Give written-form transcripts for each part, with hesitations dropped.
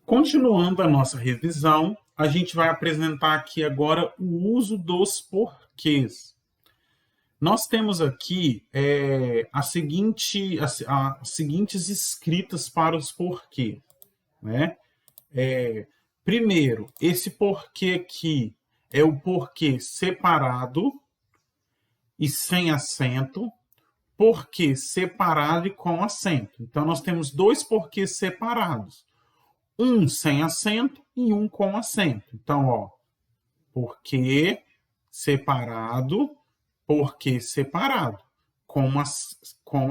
Continuando a nossa revisão, a gente vai apresentar aqui agora o uso dos porquês. Nós temos aqui as seguintes escritas para os porquês, né? Primeiro, esse porquê aqui é o porquê separado e sem acento, porquê separado e com acento. Então, nós temos dois porquês separados. Um sem acento e um com acento. Então, ó, porquê separado, com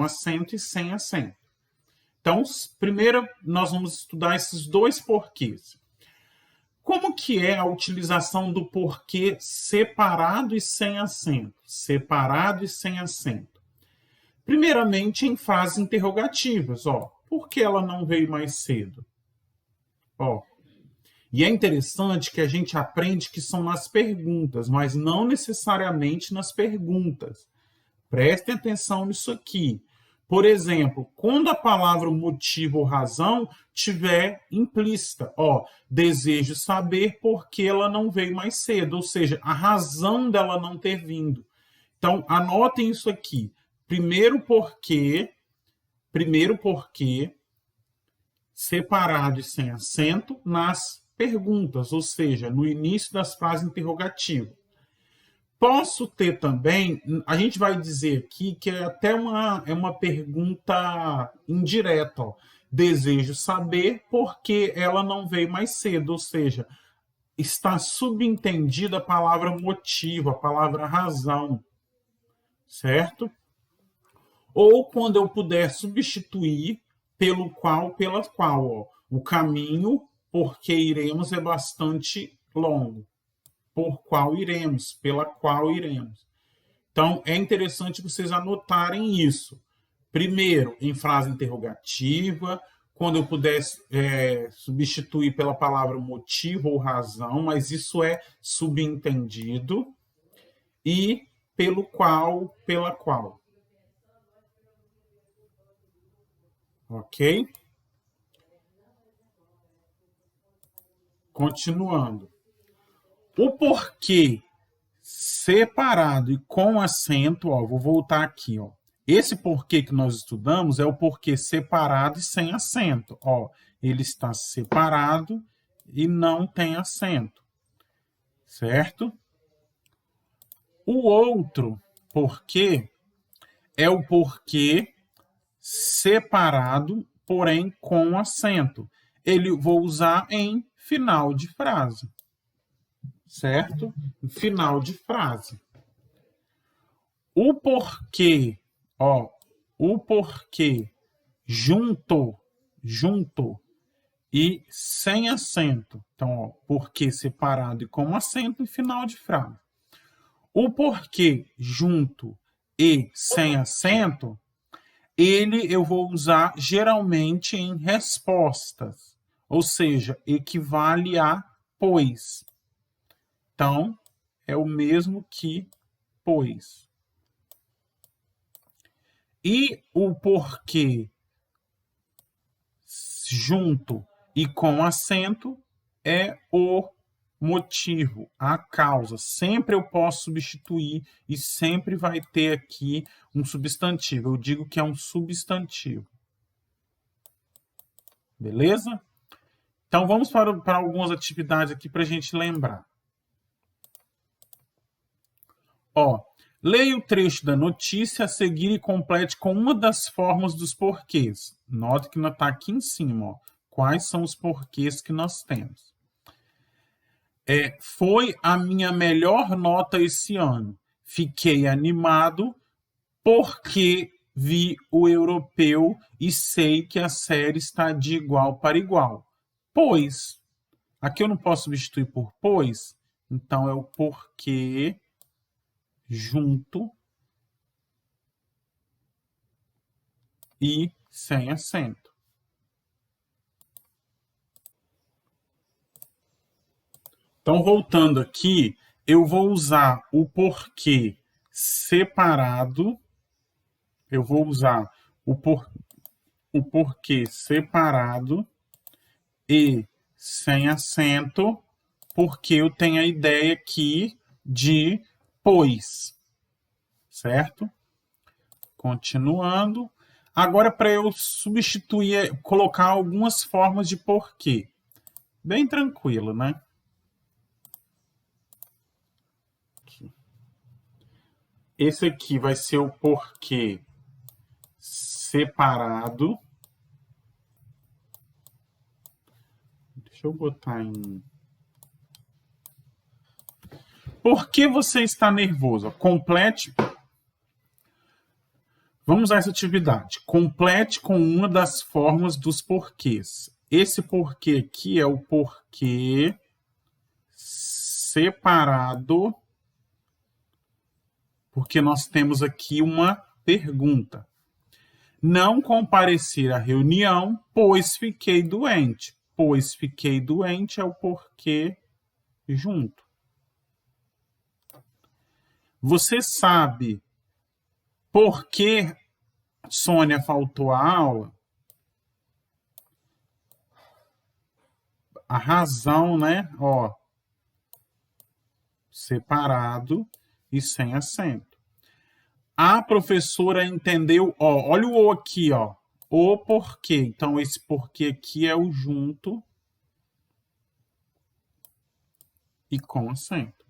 acento e sem acento. Então, primeiro nós vamos estudar esses dois porquês. Como que é a utilização do porquê separado e sem acento? Separado e sem acento. Primeiramente, em frases interrogativas, ó. Por que ela não veio mais cedo? Ó, e é interessante que a gente aprende que são nas perguntas, mas não necessariamente nas perguntas. Prestem atenção nisso aqui. Por exemplo, quando a palavra motivo ou razão tiver implícita, ó, desejo saber por que ela não veio mais cedo, ou seja, a razão dela não ter vindo. Então, anotem isso aqui. Primeiro porquê, separado e sem acento nas perguntas, ou seja, no início das frases interrogativas. Posso ter também, a gente vai dizer aqui que é até uma pergunta indireta. Ó. Desejo saber por que ela não veio mais cedo, ou seja, está subentendida a palavra motivo, a palavra razão, certo? Ou quando eu puder substituir pelo qual, pela qual. Ó. O caminho por que iremos é bastante longo. Por qual iremos, pela qual iremos. Então, é interessante vocês anotarem isso. Primeiro, em frase interrogativa, quando eu puder substituir pela palavra motivo ou razão, mas isso é subentendido, e pelo qual, pela qual. Ok? Continuando. O porquê separado e com acento, ó, vou voltar aqui, ó. Esse porquê que nós estudamos é o porquê separado e sem acento, ó. Ele está separado e não tem acento, certo? O outro porquê é o porquê separado, porém com acento. Ele vou usar em final de frase. Certo? Final de frase. O porquê, ó, o porquê junto e sem acento. Então, ó, porquê separado e com acento em final de frase. O porquê junto e sem acento, ele eu vou usar geralmente em respostas, ou seja, equivale a pois. Então, é o mesmo que pois. E o porquê junto e com acento é o motivo, a causa. Sempre eu posso substituir e sempre vai ter aqui um substantivo. Eu digo que é um substantivo. Beleza? Então, vamos para algumas atividades aqui para a gente lembrar. Ó, leia o trecho da notícia a seguir e complete com uma das formas dos porquês. Note que está aqui em cima. Ó, quais são os porquês que nós temos? Foi a minha melhor nota esse ano. Fiquei animado porque vi o europeu e sei que a série está de igual para igual. Pois. Aqui eu não posso substituir por pois. Então, é o porquê junto e sem acento. Então, voltando aqui, eu vou usar o porquê separado. Eu vou usar o porquê separado e sem acento, porque eu tenho a ideia aqui de pois, certo? Continuando. Agora, para eu substituir, colocar algumas formas de porquê. Bem tranquilo, né? Esse aqui vai ser o porquê separado. Deixa eu botar em... Por que você está nervoso? Complete. Vamos a essa atividade. Complete com uma das formas dos porquês. Esse porquê aqui é o porquê separado, porque nós temos aqui uma pergunta. Não compareci à reunião, pois fiquei doente. Pois fiquei doente é o porquê junto. Você sabe por que Sônia faltou à aula? A razão, né? Ó, separado e sem acento. A professora entendeu, ó, olha o aqui, ó, o porquê. Então, esse porquê aqui é o junto e com acento.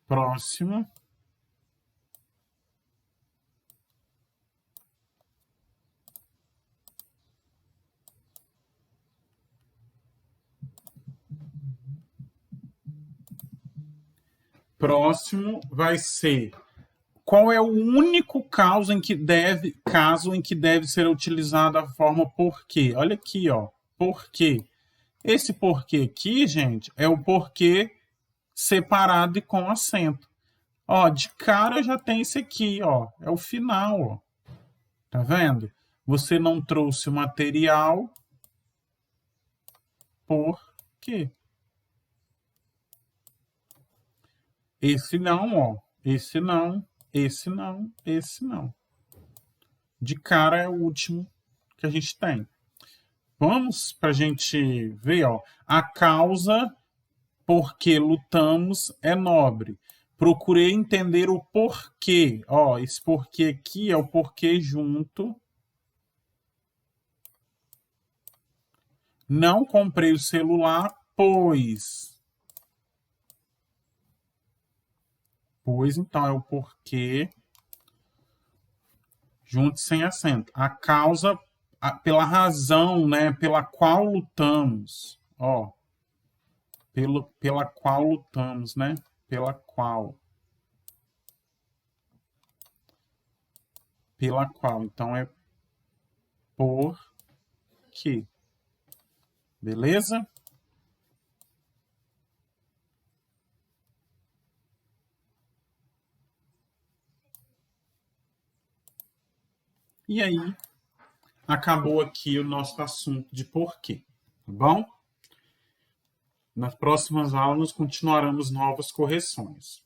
Próximo. Próximo vai ser qual é o único caso em que deve ser utilizada a forma porquê. Olha aqui, ó, porquê. Esse porquê aqui, gente, é o porquê separado e com acento. Ó, de cara já tem esse aqui, ó, é o final, ó. Tá vendo? Você não trouxe o material por quê? Esse não, ó. Esse não, esse não, esse não. De cara é o último que a gente tem. Vamos para a gente ver, ó. A causa por que lutamos é nobre. Procurei entender o porquê. Ó, esse porquê aqui é o porquê junto. Não comprei o celular, pois. Pois, então, é o porquê junto sem acento. A causa, pela razão, né, pela qual lutamos. Ó, pela qual lutamos, né? Pela qual. Pela qual. Então, é por quê. Beleza? E aí, acabou aqui o nosso assunto de porquê, tá bom? Nas próximas aulas, continuaremos novas correções.